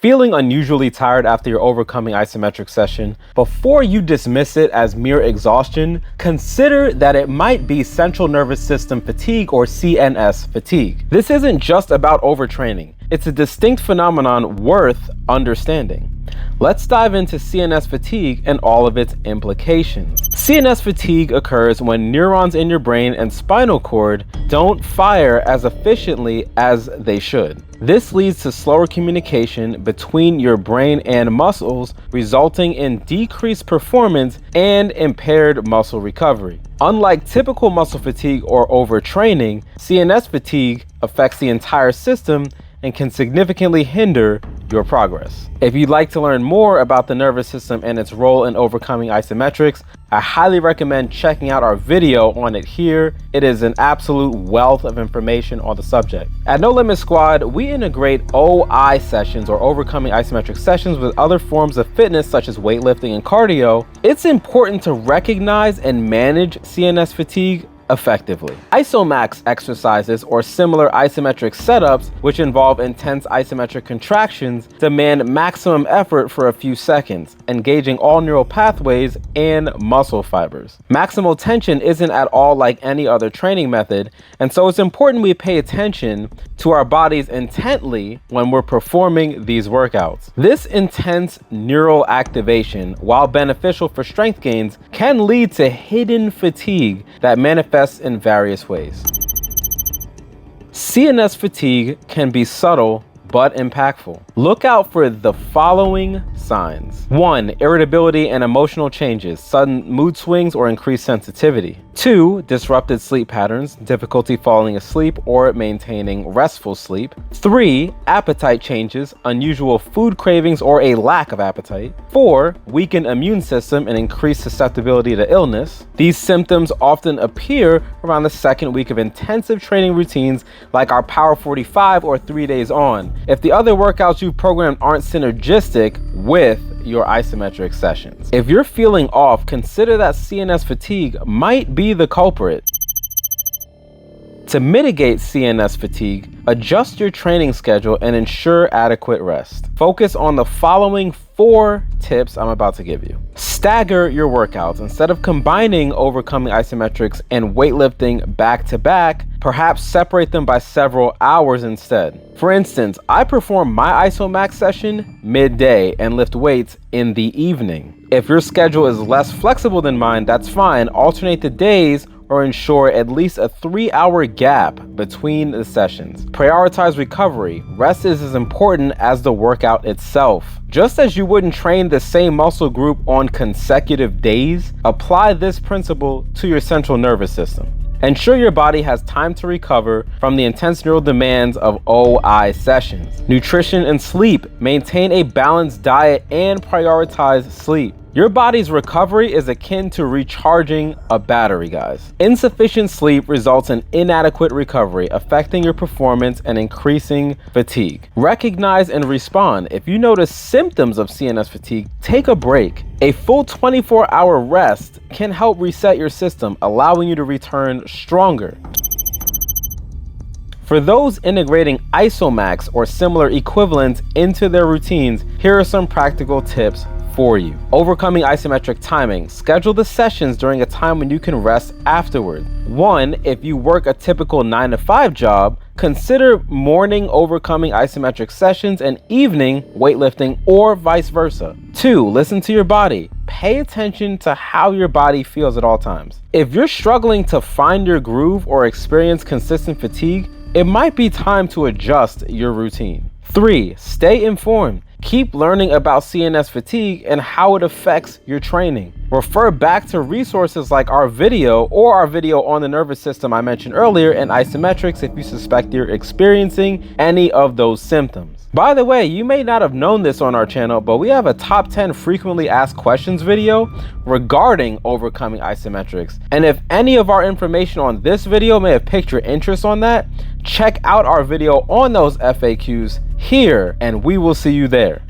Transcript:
Feeling unusually tired after your overcoming isometric session? Before you dismiss it as mere exhaustion, consider that it might be central nervous system fatigue or CNS fatigue. This isn't just about overtraining. It's a distinct phenomenon worth understanding. Let's dive into CNS fatigue and all of its implications. CNS fatigue occurs when neurons in your brain and spinal cord don't fire as efficiently as they should. This leads to slower communication between your brain and muscles, resulting in decreased performance and impaired muscle recovery. Unlike typical muscle fatigue or overtraining, CNS fatigue affects the entire system and can significantly hinder your progress. If you'd like to learn more about the nervous system and its role in overcoming isometrics, I highly recommend checking out our video on it here. It is an absolute wealth of information on the subject. At No Limit Squad, we integrate OI sessions or overcoming isometric sessions with other forms of fitness such as weightlifting and cardio. It's important to recognize and manage CNS fatigue effectively. Isomax exercises or similar isometric setups, which involve intense isometric contractions, demand maximum effort for a few seconds, engaging all neural pathways and muscle fibers. Maximal tension isn't at all like any other training method, and so it's important we pay attention to our bodies intently when we're performing these workouts. This intense neural activation, while beneficial for strength gains, can lead to hidden fatigue that manifests in various ways. CNS fatigue can be subtle but impactful. Look out for the following signs. 1. Irritability and emotional changes, sudden mood swings or increased sensitivity. 2. Disrupted sleep patterns, difficulty falling asleep or maintaining restful sleep. 3. Appetite changes, unusual food cravings or a lack of appetite. 4. Weakened immune system and increased susceptibility to illness. These symptoms often appear around the second week of intensive training routines like our Power 45 or 3 days on, if the other workouts you've programmed aren't synergistic with your isometric sessions. If you're feeling off, consider that CNS fatigue might be the culprit. To mitigate CNS fatigue, adjust your training schedule and ensure adequate rest. Focus on the following 4 tips I'm about to give you. Stagger your workouts. Instead of combining overcoming isometrics and weightlifting back to back, perhaps separate them by several hours instead. For instance, I perform my Isomax session midday and lift weights in the evening. If your schedule is less flexible than mine, that's fine. Alternate the days or ensure at least a 3-hour gap between the sessions. Prioritize recovery. Rest is as important as the workout itself. Just as you wouldn't train the same muscle group on consecutive days, apply this principle to your central nervous system. Ensure your body has time to recover from the intense neural demands of OI sessions. Nutrition and sleep. Maintain a balanced diet and prioritize sleep. Your body's recovery is akin to recharging a battery, guys. Insufficient sleep results in inadequate recovery, affecting your performance and increasing fatigue. Recognize and respond. If you notice symptoms of CNS fatigue, take a break. A full 24-hour rest can help reset your system, allowing you to return stronger. For those integrating Isomax or similar equivalents into their routines, here are some practical tips for you. Overcoming isometric timing. Schedule the sessions during a time when you can rest afterward. 1. If you work a typical 9-to-5 job, consider morning overcoming isometric sessions and evening weightlifting or vice versa. 2. Listen to your body. Pay attention to how your body feels at all times. If you're struggling to find your groove or experience consistent fatigue, it might be time to adjust your routine. 3. Stay informed. Keep learning about CNS fatigue and how it affects your training. Refer back to resources like our video or our video on the nervous system I mentioned earlier and isometrics if you suspect you're experiencing any of those symptoms. By the way, you may not have known this on our channel, but we have a top 10 frequently asked questions video regarding overcoming isometrics. And if any of our information on this video may have piqued your interest on that, check out our video on those FAQs here, and we will see you there.